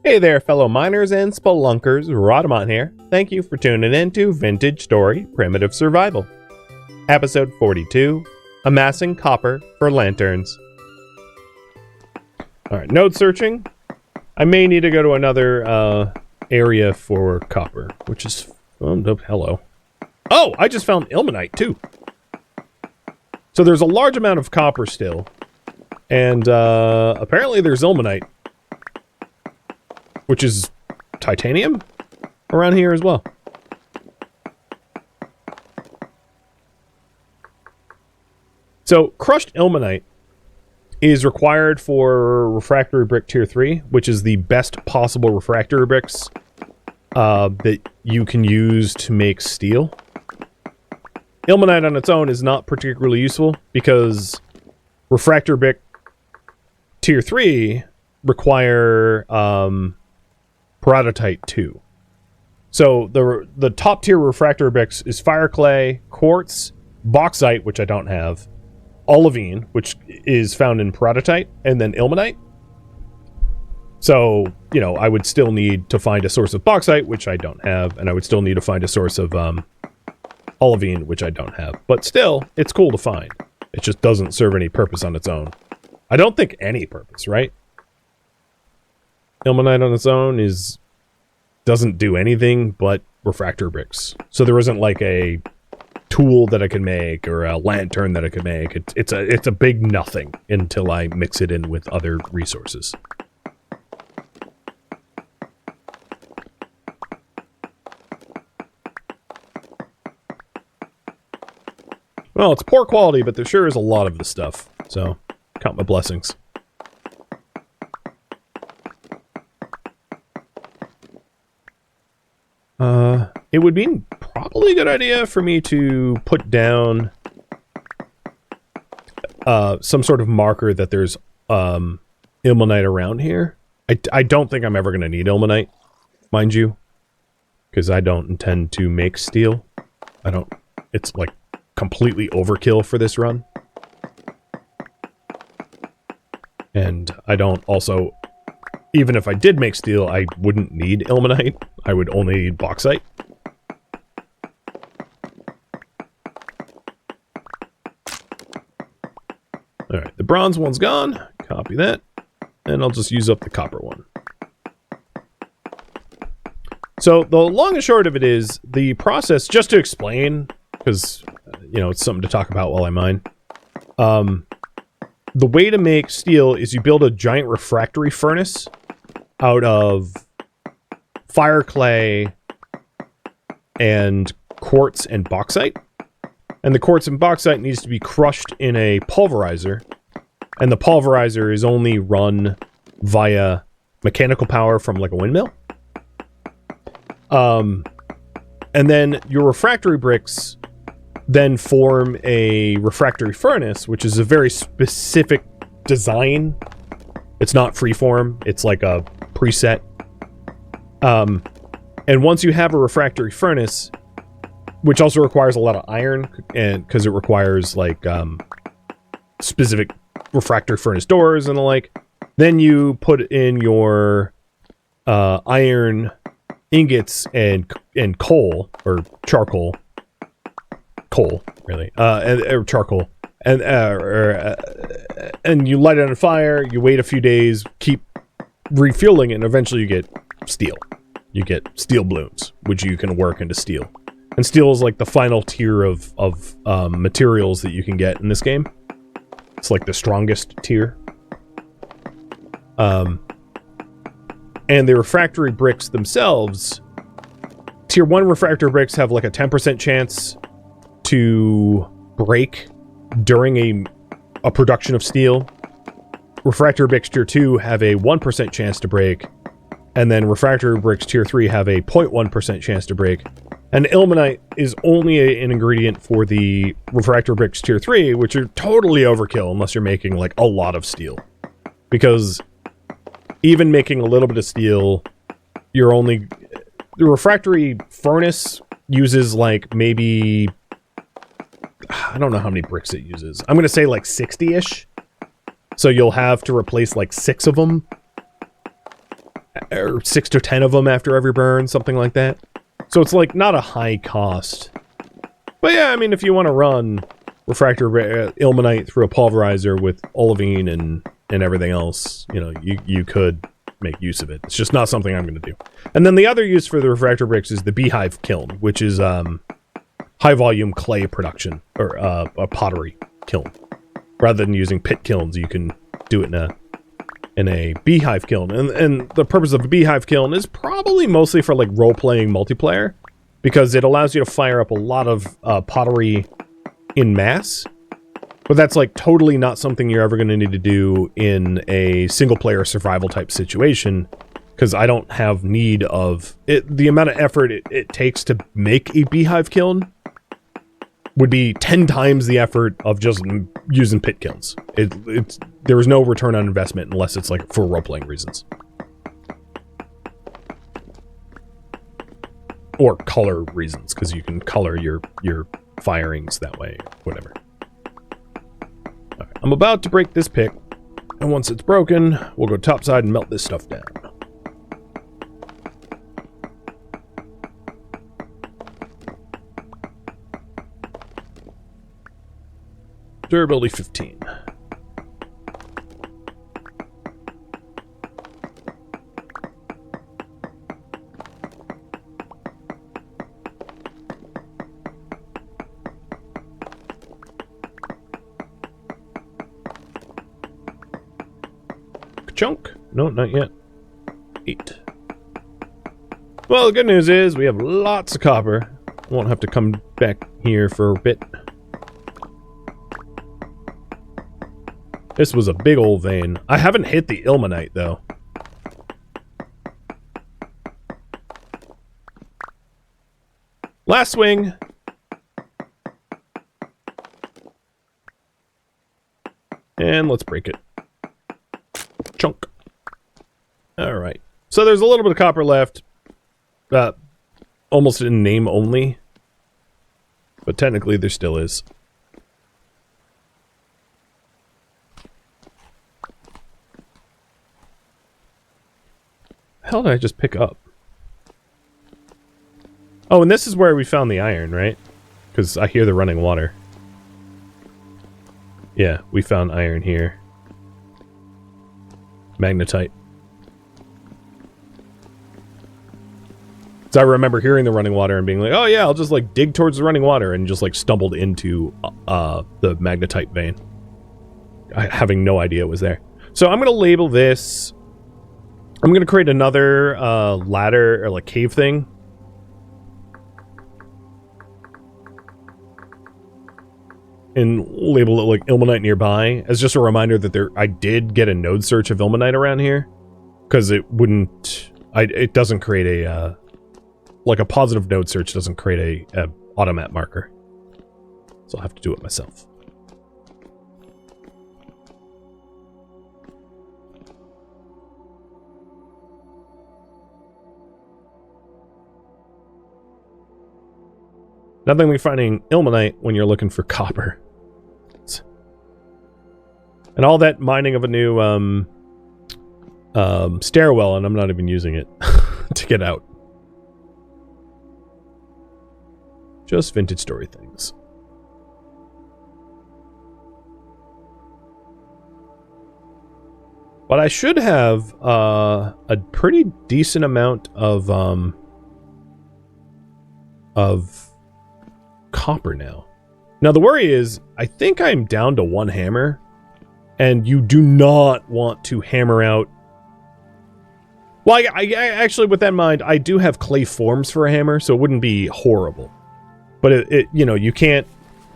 Hey there, fellow miners and spelunkers, Rodamont here. Thank you for tuning in to Vintage Story Primitive Survival. Episode 42, Amassing Copper for Lanterns. Alright, node searching. I may need to go to another area for copper, which is... Oh, hello. Oh, I just found ilmenite too. So there's a large amount of copper still. And apparently there's ilmenite, which is titanium around here as well. So crushed ilmenite is required for refractory brick tier 3, which is the best possible refractory bricks that you can use to make steel. Ilmenite on its own is not particularly useful because refractory brick tier 3 require peridotite 2. So the top tier refractory bricks is fire clay, quartz, bauxite, which I don't have, olivine, which is found in peridotite, and then ilmenite. So, you know, I would still need to find a source of bauxite, which I don't have, and I would still need to find a source of olivine, which I don't have. But still, it's cool to find. It just doesn't serve any purpose on its own. I don't think any purpose, right? Ilmenite on its own doesn't do anything but refractory bricks. So there isn't like a tool that I can make or a lantern that I could make. It's a big nothing until I mix it in with other resources. Well, it's poor quality, but there sure is a lot of the stuff. So, count my blessings. It would be probably a good idea for me to put down some sort of marker that there's ilmenite around here. I don't think I'm ever going to need ilmenite, mind you, because I don't intend to make steel. It's like completely overkill for this run. And I don't also, even if I did make steel, I wouldn't need ilmenite. I would only need bauxite. Alright, the bronze one's gone. Copy that. And I'll just use up the copper one. So, the long and short of it is, the process, just to explain, because, you know, it's something to talk about while I mine. The way to make steel is you build a giant refractory furnace out of fire clay and quartz and bauxite. And the quartz and bauxite needs to be crushed in a pulverizer. And the pulverizer is only run via mechanical power from like a windmill. And then your refractory bricks then form a refractory furnace, which is a very specific design. It's not freeform. It's like a preset. And once you have a refractory furnace, which also requires a lot of iron, and because it requires like specific refractory furnace doors and the like, then you put in your iron ingots and coal or charcoal, really, or charcoal, and you light it on fire. You wait a few days, keep refueling it, and eventually you get steel. You get steel blooms, which you can work into steel. And steel is like the final tier of materials that you can get in this game. It's like the strongest tier. And the refractory bricks themselves, tier 1 refractory bricks have like a 10% chance to break during a production of steel. Refractory bricks tier 2 have a 1% chance to break. And then refractory bricks tier 3 have a 0.1% chance to break. And ilmenite is only an ingredient for the refractory bricks tier 3, which are totally overkill unless you're making like a lot of steel. Because even making a little bit of steel, the refractory furnace uses like maybe, I don't know how many bricks it uses. I'm going to say like 60-ish. So you'll have to replace like 6 of them. or 6 to 10 of them after every burn, something like that. So it's like not a high cost. But yeah, I mean, if you want to run refractory ilmenite through a pulverizer with olivine and everything else, you know, you could make use of it. It's just not something I'm going to do. And then the other use for the refractory bricks is the beehive kiln, which is high volume clay production, or a pottery kiln. Rather than using pit kilns, you can do it in a beehive kiln. And the purpose of a beehive kiln is probably mostly for like role-playing multiplayer, because it allows you to fire up a lot of pottery in mass. But that's like totally not something you're ever going to need to do in a single-player survival type situation, because I don't have need of it. The amount of effort it takes to make a beehive kiln would be 10 times the effort of just using pit kilns. There is no return on investment unless it's like for role-playing reasons. Or color reasons, because you can color your firings that way, whatever. Okay, I'm about to break this pick, and once it's broken, we'll go topside and melt this stuff down. Durability 15. Chunk? No, not yet. 8. Well, the good news is we have lots of copper. Won't have to come back here for a bit. This was a big old vein. I haven't hit the ilmenite, though. Last swing. And let's break it. Chunk. Alright. So there's a little bit of copper left. Almost in name only. But technically there still is. How did I just pick up? Oh, and this is where we found the iron, right? Because I hear the running water. Yeah, we found iron here. Magnetite. So I remember hearing the running water and being like, oh yeah, I'll just like dig towards the running water, and just like stumbled into the magnetite vein. Having no idea it was there. So I'm going to label this... I'm going to create another ladder, or like cave thing. And label it like ilmenite nearby, as just a reminder that I did get a node search of ilmenite around here. Because it wouldn't... it doesn't create a... like a positive node search doesn't create a automap marker. So I'll have to do it myself. Nothing like finding ilmenite when you're looking for copper. And all that mining of a new stairwell, and I'm not even using it to get out. Just vintage story things. But I should have a pretty decent amount of copper now. Now the worry is, I think I'm down to 1 hammer, and you do not want to hammer out. Well, I actually, with that in mind, I do have clay forms for a hammer, so it wouldn't be horrible. But it you know, you can't,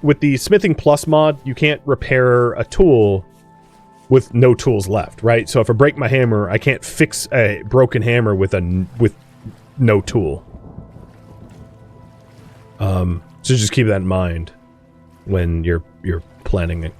with the Smithing Plus mod, you can't repair a tool with no tools left, right? So if I break my hammer, I can't fix a broken hammer with no tool. So just keep that in mind when you're planning it.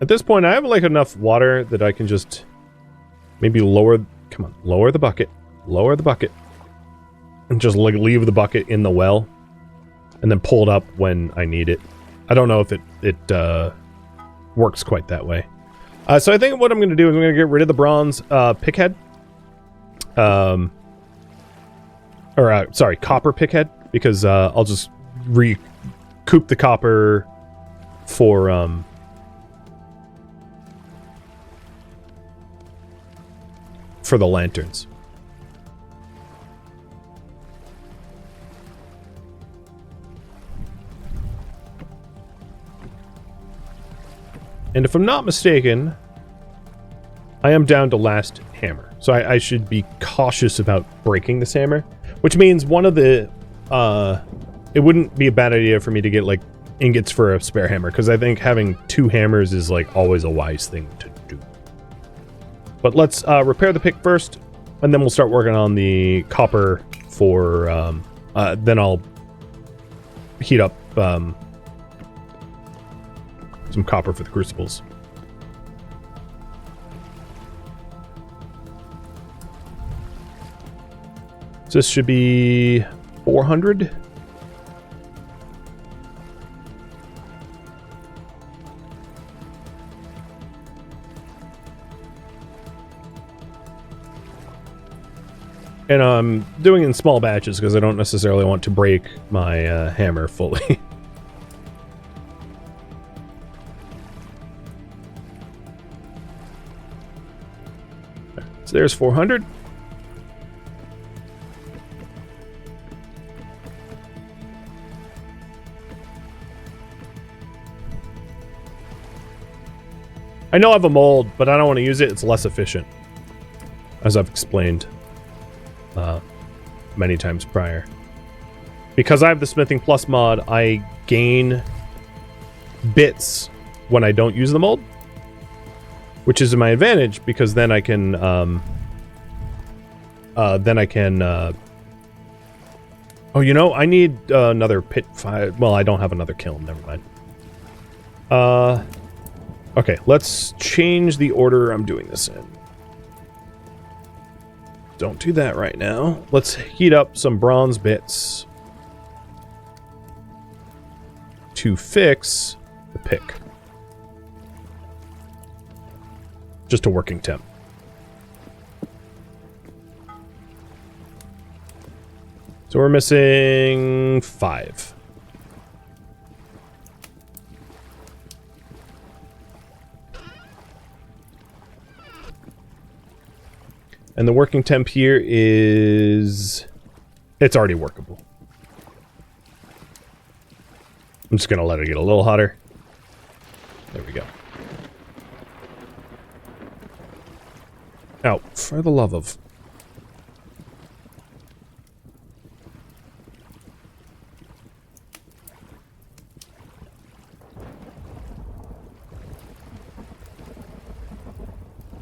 At this point, I have like enough water that I can just maybe lower, Come on, lower the bucket. Lower the bucket. And just like leave the bucket in the well. And then pull it up when I need it. I don't know if it works quite that way. So I think what I'm going to do is I'm going to get rid of the bronze pickhead. Sorry, copper pickhead. Because I'll just recoup the copper for the lanterns. And if I'm not mistaken, I am down to last hammer. So I should be cautious about breaking this hammer. Which means one of the... it wouldn't be a bad idea for me to get, like, ingots for a spare hammer. Because I think having 2 hammers is, like, always a wise thing to do. But let's repair the pick first. And then we'll start working on the copper for... then I'll heat up... some copper for the crucibles. So this should be 400. And I'm doing it in small batches because I don't necessarily want to break my hammer fully. So there's 400. I know I have a mold, but I don't want to use it. It's less efficient, as I've explained many times prior. Because I have the Smithing Plus mod, I gain bits when I don't use the mold. Which is my advantage, because then I can, oh, you know, I need another pit fire. Well, I don't have another kiln, never mind. Okay, let's change the order I'm doing this in. Don't do that right now. Let's heat up some bronze bits to fix the pick. Just a working temp. So we're missing 5. And the working temp here is... It's already workable. I'm just gonna let it get a little hotter. There we go. Now, for the love of...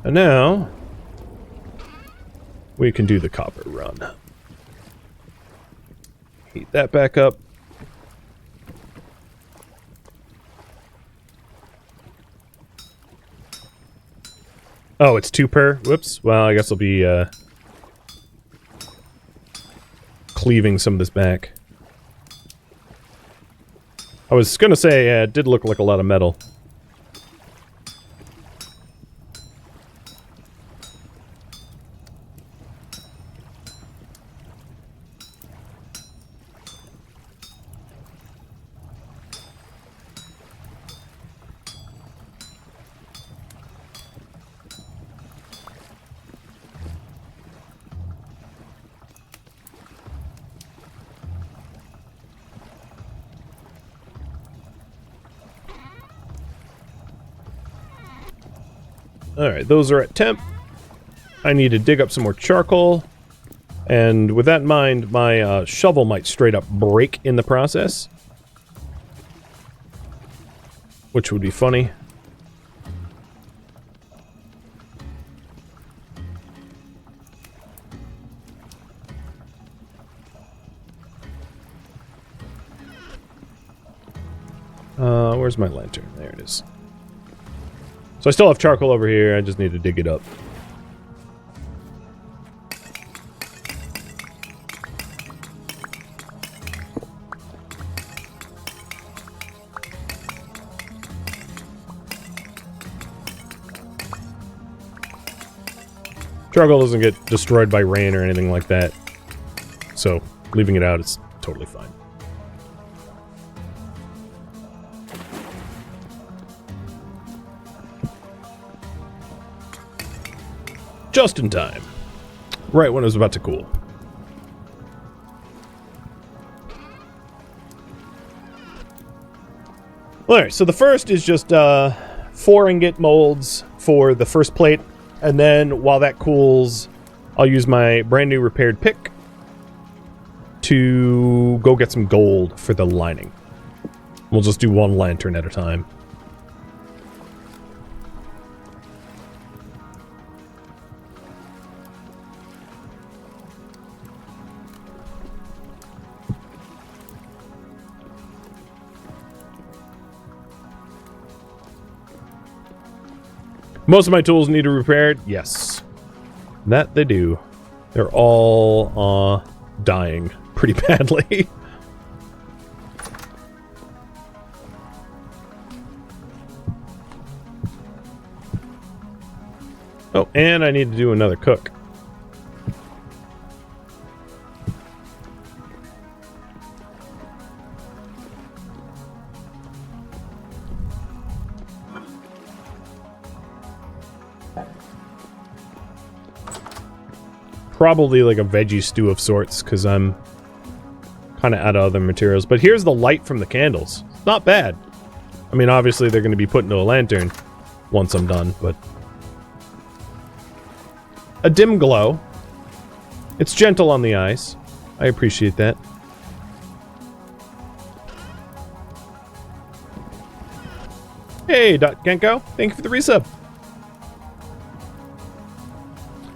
And now... we can do the copper run. Heat that back up. Oh, it's 2 per? Whoops. Well, I guess I'll be, cleaving some of this back. I was gonna say, it did look like a lot of metal. Alright, those are at temp. I need to dig up some more charcoal. And with that in mind, my shovel might straight up break in the process. Which would be funny. Where's my lantern? There it is. So I still have charcoal over here, I just need to dig it up. Struggle doesn't get destroyed by rain or anything like that. So, leaving it out is totally fine. Just in time. Right when it was about to cool. Alright, so the first is just 4 ingot molds for the first plate, and then while that cools, I'll use my brand new repaired pick to go get some gold for the lining. We'll just do one lantern at a time. Most of my tools need to be repaired. Yes. That they do. They're all dying pretty badly. Oh, and I need to do another cook. Probably like a veggie stew of sorts, because I'm kind of out of other materials. But here's the light from the candles. Not bad. I mean, obviously they're going to be put into a lantern once I'm done, but... a dim glow. It's gentle on the eyes. I appreciate that. Hey, Genko. Thank you for the resub.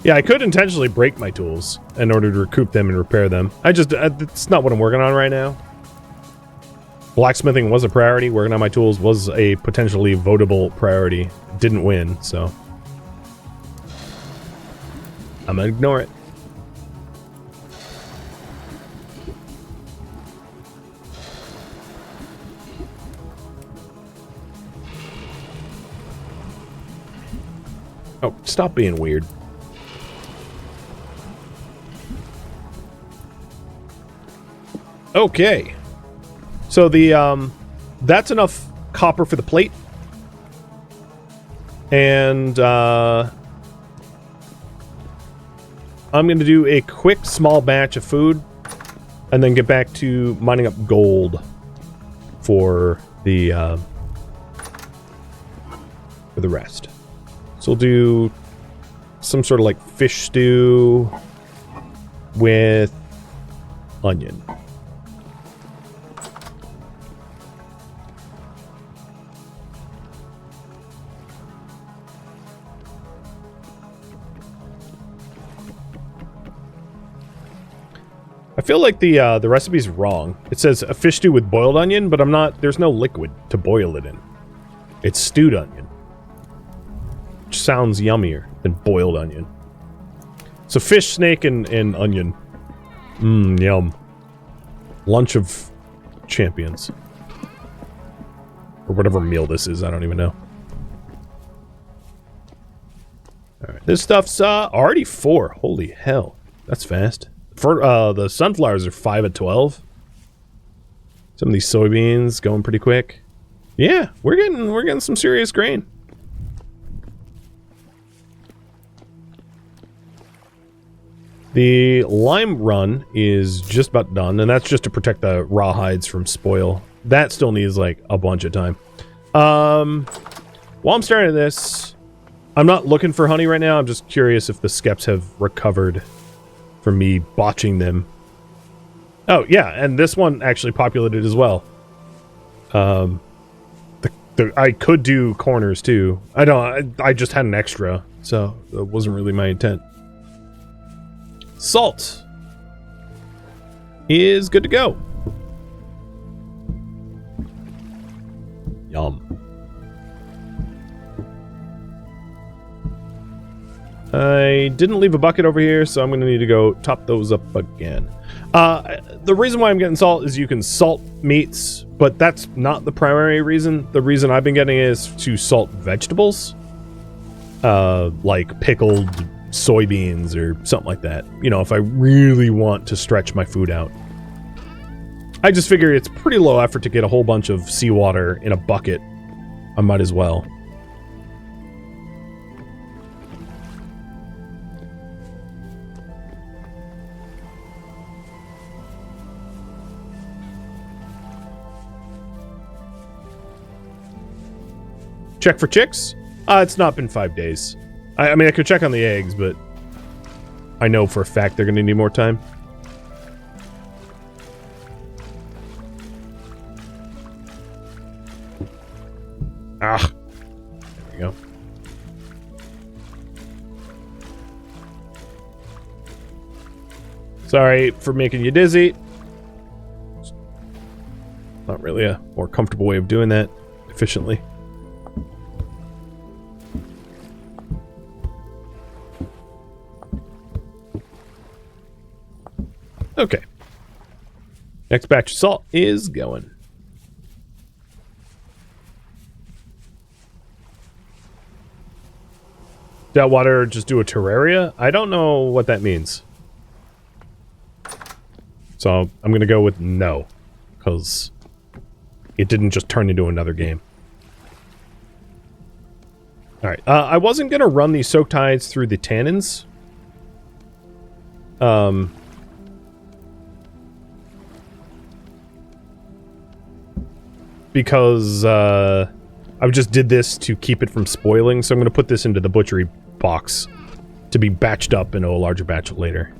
Yeah, I could intentionally break my tools in order to recoup them and repair them. It's not what I'm working on right now. Blacksmithing was a priority. Working on my tools was a potentially votable priority. Didn't win, so... I'm gonna ignore it. Oh, stop being weird. Okay. So the, that's enough copper for the plate. And, I'm going to do a quick small batch of food and then get back to mining up gold for the rest. So we'll do some sort of like fish stew with onion. I feel like the recipe's wrong. It says a fish stew with boiled onion, but there's no liquid to boil it in. It's stewed onion. Which sounds yummier than boiled onion. So fish, snake, and onion. Mmm, yum. Lunch of champions. Or whatever meal this is, I don't even know. Alright, this stuff's already 4. Holy hell. That's fast. For the sunflowers are 5 at 12. Some of these soybeans going pretty quick. Yeah, we're getting some serious grain. The lime run is just about done, and that's just to protect the raw hides from spoil. That still needs like a bunch of time. While I'm starting this, I'm not looking for honey right now. I'm just curious if the skeps have recovered from me botching them. Oh, yeah, and this one actually populated as well. I could do corners, too. I just had an extra, so that wasn't really my intent. Salt is good to go. Yum. I didn't leave a bucket over here, so I'm going to need to go top those up again. The reason why I'm getting salt is you can salt meats, but that's not the primary reason. The reason I've been getting it is to salt vegetables. Like pickled soybeans or something like that. You know, if I really want to stretch my food out. I just figure it's pretty low effort to get a whole bunch of seawater in a bucket. I might as well. Check for chicks? It's not been 5 days. I mean, I could check on the eggs, but I know for a fact they're going to need more time. Ah. There we go. Sorry for making you dizzy. Not really a more comfortable way of doing that efficiently. Okay. Next batch of salt is going. That water just do a terraria? I don't know what that means. So I'm going to go with no. Because it didn't just turn into another game. Alright. I wasn't going to run these soak tides through the tannins. Because I just did this to keep it from spoiling, so I'm going to put this into the butchery box to be batched up into a larger batch later.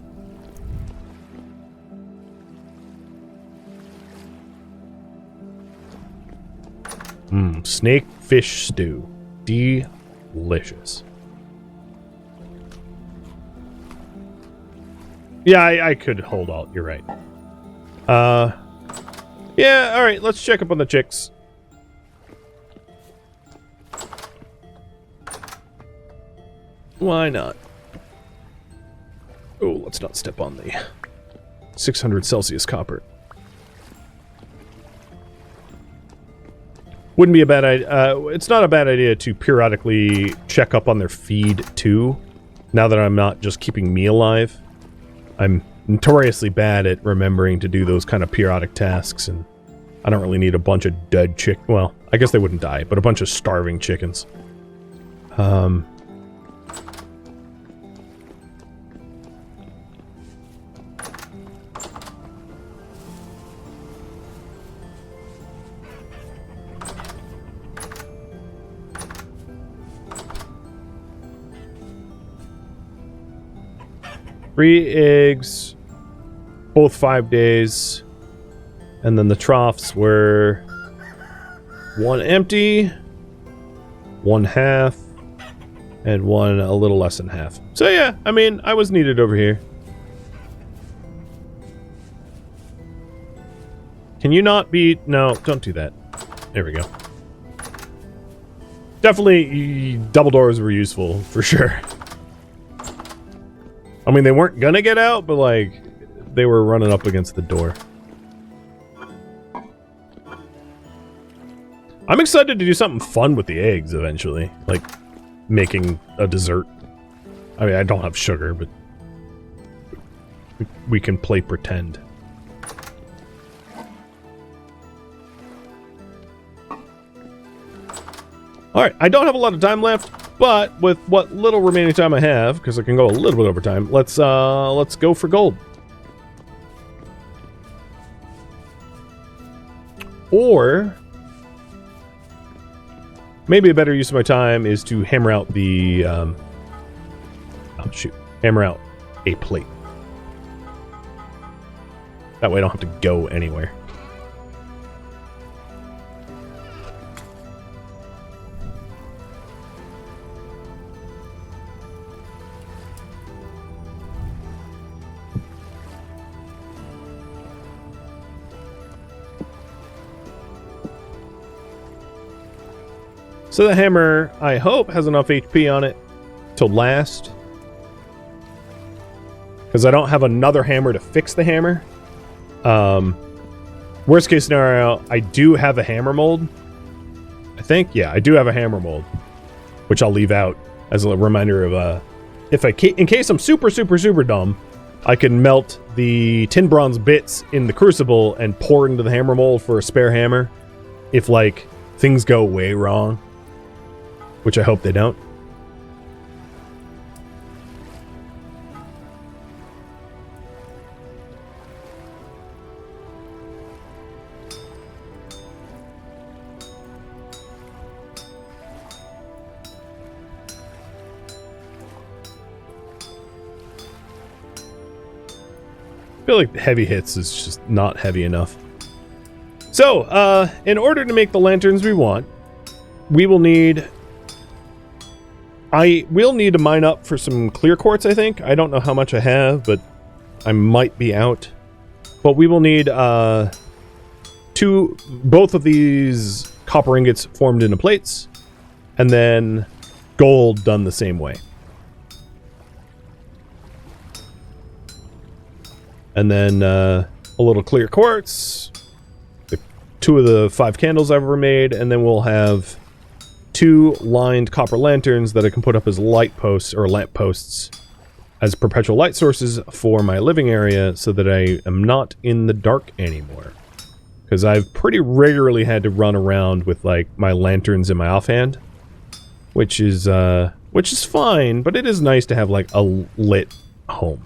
Snake fish stew. Delicious. Yeah, I could hold out, you're right. Yeah, alright, let's check up on the chicks. Why not? Oh, let's not step on the 600 Celsius copper. Wouldn't be a bad idea. It's not a bad idea to periodically check up on their feed, too. Now that I'm not just keeping me alive. I'm notoriously bad at remembering to do those kind of periodic tasks, and I don't really need a bunch of dead well, I guess they wouldn't die, but a bunch of starving chickens. 3 eggs, both 5 days, and then the troughs were 1 empty, 1 half, and 1 a little less than half. So yeah, I mean, I was needed over here. Can you not be... No, don't do that. There we go. Definitely, double doors were useful, for sure. I mean, they weren't gonna get out, but, like, they were running up against the door. I'm excited to do something fun with the eggs, eventually. Like, making a dessert. I mean, I don't have sugar, but... we can play pretend. Alright, I don't have a lot of time left, but with what little remaining time I have, because I can go a little bit over time, let's go for gold. Or maybe a better use of my time is to hammer out the hammer out a plate. That way I don't have to go anywhere. So the hammer, I hope, has enough HP on it to last. Because I don't have another hammer to fix the hammer. Worst case scenario, I do have a hammer mold. I think, yeah, I do have a hammer mold. Which I'll leave out as a reminder of in case I'm super, super, super dumb, I can melt the tin bronze bits in the crucible and pour into the hammer mold for a spare hammer. If, like, things go way wrong. Which I hope they don't. I feel like heavy hits is just not heavy enough. So, in order to make the lanterns we want, we will need... I will need to mine up for some clear quartz, I think. I don't know how much I have, but I might be out. But we will need both of these copper ingots formed into plates, and then gold done the same way. And then a little clear quartz, 2 of the 5 candles I've ever made, and then we'll have 2 lined copper lanterns that I can put up as light posts or lamp posts as perpetual light sources for my living area so that I am not in the dark anymore. Because I've pretty regularly had to run around with like my lanterns in my offhand, which is fine, but it is nice to have like a lit home.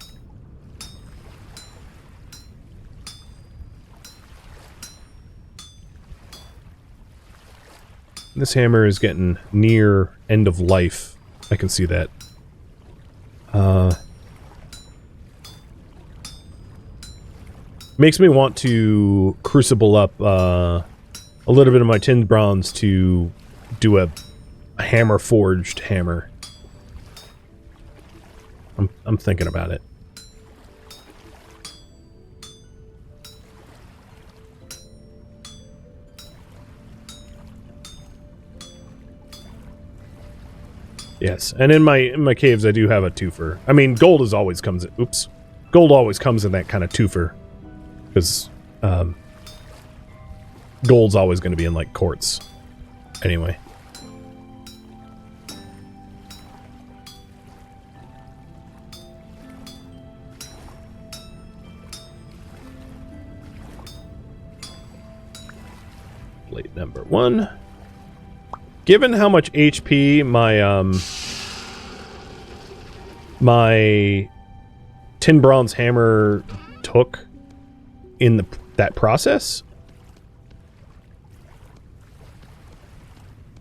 This hammer is getting near end of life. I can see that. Makes me want to crucible up a little bit of my tin bronze to do a hammer forged hammer. I'm thinking about it. Yes, and in my caves I do have a twofer. I mean, gold always comes in. Oops, gold always comes in that kind of twofer, because gold's always going to be in like quartz. Anyway. Plate number 1. Given how much HP my tin bronze hammer took in that process,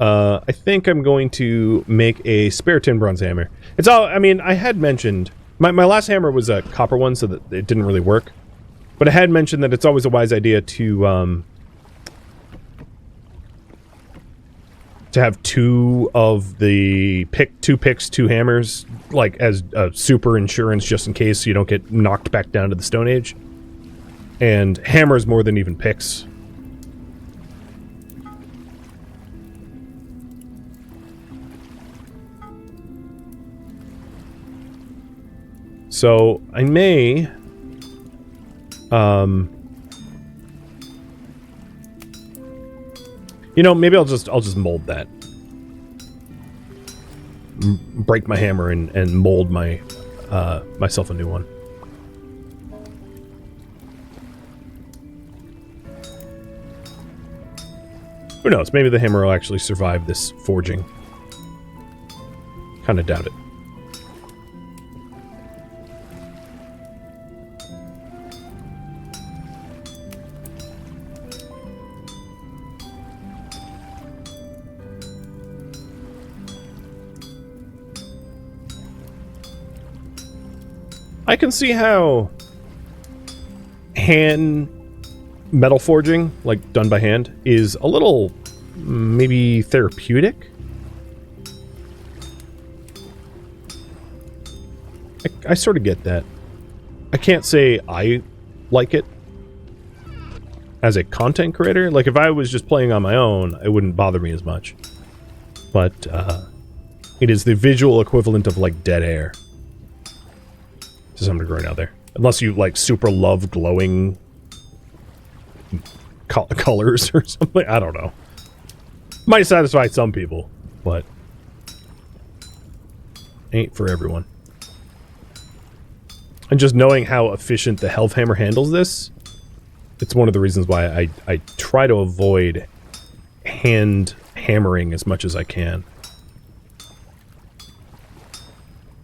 I think I'm going to make a spare tin bronze hammer. It's all, I mean, I had mentioned my last hammer was a copper one, so that it didn't really work. But I had mentioned that it's always a wise idea to have 2 of the two hammers, like as a super insurance, just in case you don't get knocked back down to the Stone Age. And hammers more than even picks. So I may you know, maybe I'll just mold that. Break my hammer and mold my myself a new one. Who knows? Maybe the hammer will actually survive this forging. Kinda doubt it. I can see how hand metal forging, like done by hand, is a little maybe therapeutic. I sort of get that. I can't say I like it as a content creator. Like if I was just playing on my own, it wouldn't bother me as much. But it is the visual equivalent of like dead air. To some degree now there. Unless you like super love glowing colors or something. I don't know. Might satisfy some people, but ain't for everyone. And just knowing how efficient the health hammer handles this, it's one of the reasons why I try to avoid hand hammering as much as I can.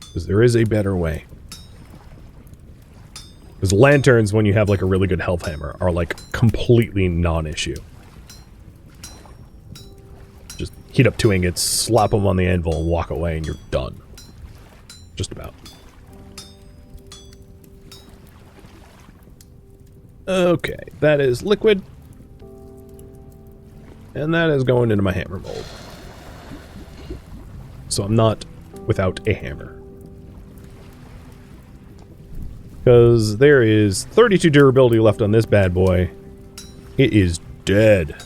Because there is a better way. Because lanterns, when you have like a really good health hammer, are like completely non-issue. Just heat up 2 ingots, slap them on the anvil, and walk away, and you're done. Just about. Okay, that is liquid. And that is going into my hammer mold. So I'm not without a hammer. Because there is 32 durability left on this bad boy. It is dead.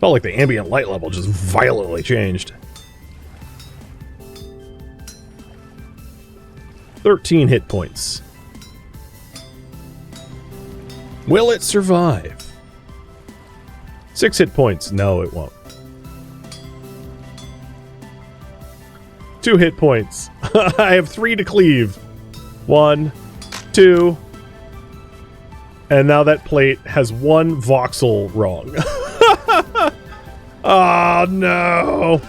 Felt like the ambient light level just violently changed. 13 hit points. Will it survive? 6 hit points. No, it won't. 2 hit points. I have 3 to cleave. 1, 2. And now that plate has 1 voxel wrong. Oh, no.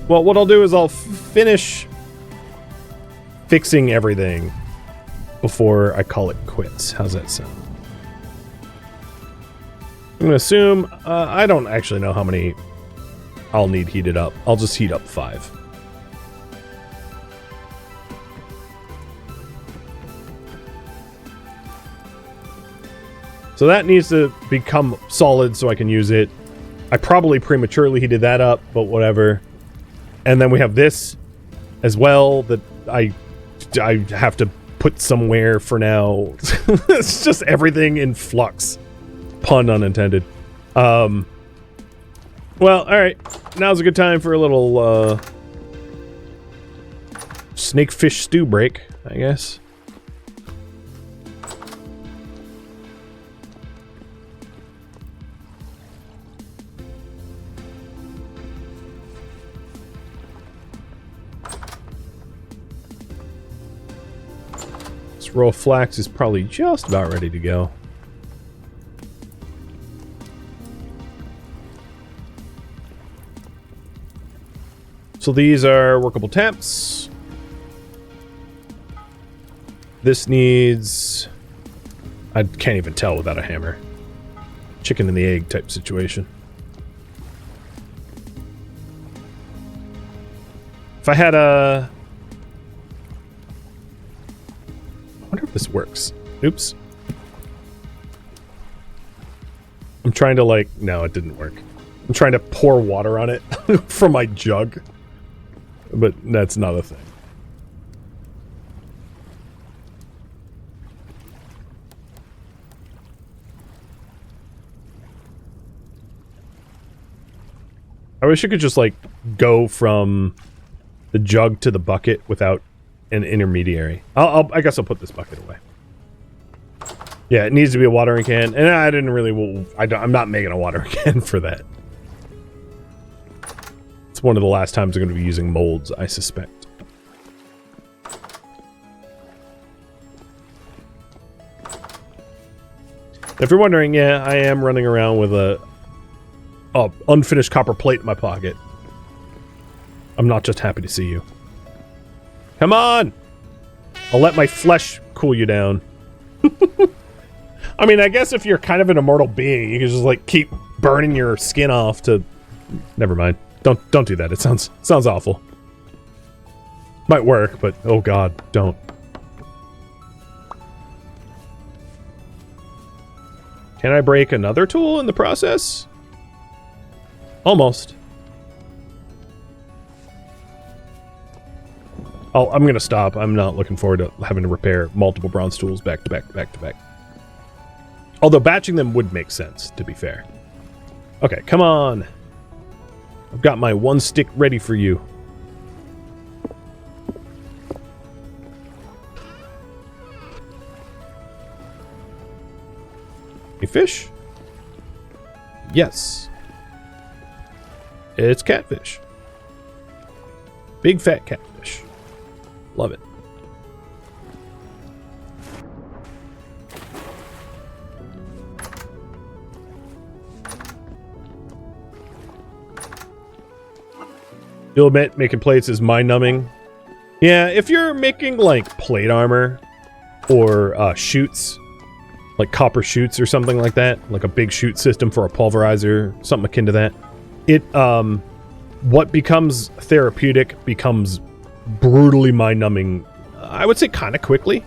Well, what I'll do is I'll finish fixing everything before I call it quits. How's that sound? I'm going to assume... I don't actually know how many I'll need heated up. I'll just heat up 5. So that needs to become solid so I can use it. I probably prematurely heated that up, but whatever. And then we have this as well that I have to put somewhere for now. It's just everything in flux. Pun unintended. Well, alright. Now's a good time for a little snakefish stew break, I guess. Row of flax is probably just about ready to go. So these are workable temps. This needs... I can't even tell without a hammer. Chicken and the egg type situation. If I had a... I wonder if this works. Oops. I'm trying to like... No, it didn't work. I'm trying to pour water on it from my jug. But that's not a thing. I wish I could just like go from the jug to the bucket without an intermediary. I guess I'll put this bucket away. Yeah, it needs to be a watering can, and I didn't really... I'm not making a watering can for that. It's one of the last times I'm going to be using molds, I suspect. If you're wondering, yeah, I am running around with a unfinished copper plate in my pocket. I'm not just happy to see you. Come on! I'll let my flesh cool you down. I mean, I guess if you're kind of an immortal being, you can just, like, keep burning your skin off to... Never mind. Don't do that. It sounds awful. Might work, but oh god, don't. Can I break another tool in the process? Almost. I'm gonna stop. I'm not looking forward to having to repair multiple bronze tools back to back to back to back. Although batching them would make sense, to be fair. Okay, come on. I've got my one stick ready for you. A fish? Yes. It's catfish. Big fat catfish. Love it. You'll admit making plates is mind-numbing. Yeah, if you're making like plate armor or chutes, like copper chutes or something like that, like a big chute system for a pulverizer, something akin to that, it what becomes therapeutic becomes brutally mind-numbing, I would say kind of quickly.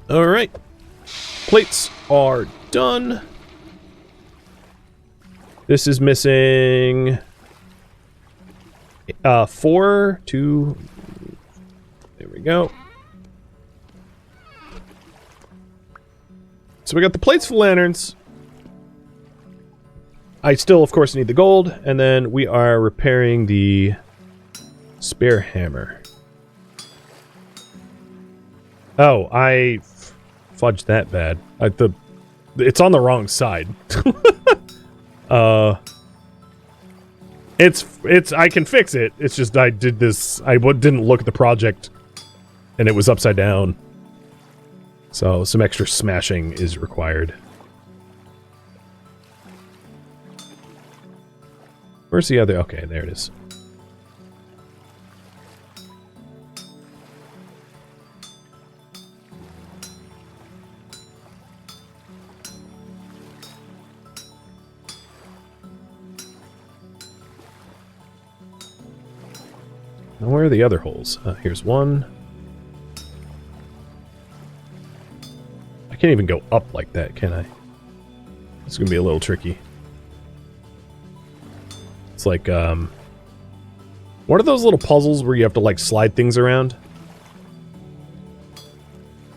All right, plates are done. This is missing 4, 2, there we go. So we got the plates for lanterns. I still, of course, need the gold, and then we are repairing the spare hammer. Oh, I fudged that bad. It's on the wrong side. I can fix it. It's just I did this. I didn't look at the project, and it was upside down. So some extra smashing is required. Where's the other? Okay, there it is. Now where are the other holes? Here's one. I can't even go up like that, can I? It's gonna be a little tricky. It's like, what are those little puzzles where you have to, like, slide things around?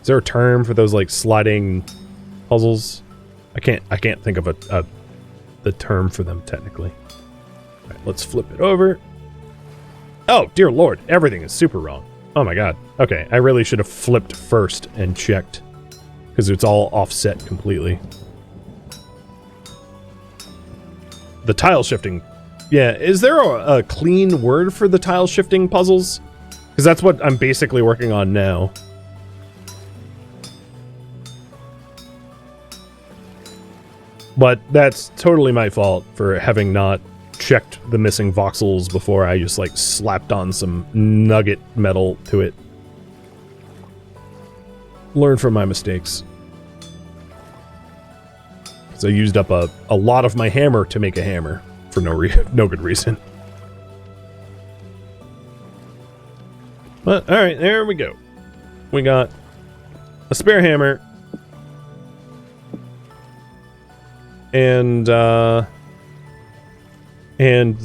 Is there a term for those, like, sliding puzzles? I can't think of the term for them, technically. All right, let's flip it over. Oh, dear lord, everything is super wrong. Oh my god. Okay, I really should have flipped first and checked, because it's all offset completely. The tile shifting. Yeah, is there a clean word for the tile shifting puzzles? Because that's what I'm basically working on now. But that's totally my fault for having not checked the missing voxels before I just, like, slapped on some nugget metal to it. Learn from my mistakes. So I used up a lot of my hammer to make a hammer. For no good reason. But, alright, there we go. We got a spare hammer. And the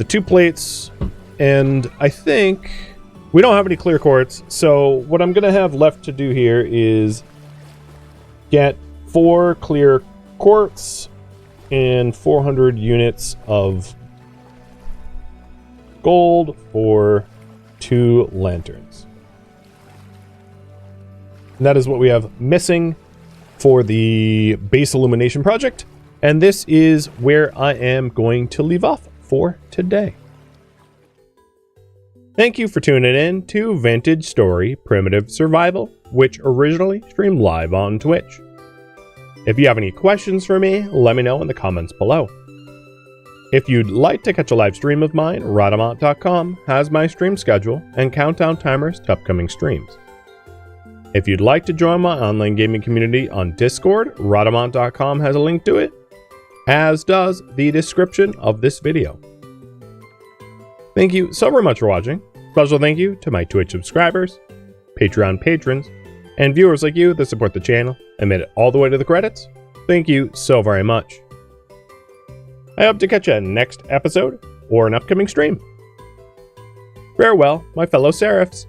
2 plates. And I think we don't have any clear quartz. So what I'm going to have left to do here is get 4 clear quartz and 400 units of gold for 2 lanterns. And that is what we have missing for the base illumination project. And this is where I am going to leave off for today. Thank you for tuning in to Vintage Story Primitive Survival, which originally streamed live on Twitch. If you have any questions for me, let me know in the comments below. If you'd like to catch a live stream of mine, Rhadamant.com has my stream schedule and countdown timers to upcoming streams. If you'd like to join my online gaming community on Discord, Rhadamant.com has a link to it, as does the description of this video. Thank you so very much for watching. Special thank you to my Twitch subscribers, Patreon patrons, and viewers like you that support the channel and made it all the way to the credits. Thank you so very much. I hope to catch you next episode or an upcoming stream. Farewell, my fellow Seraphs.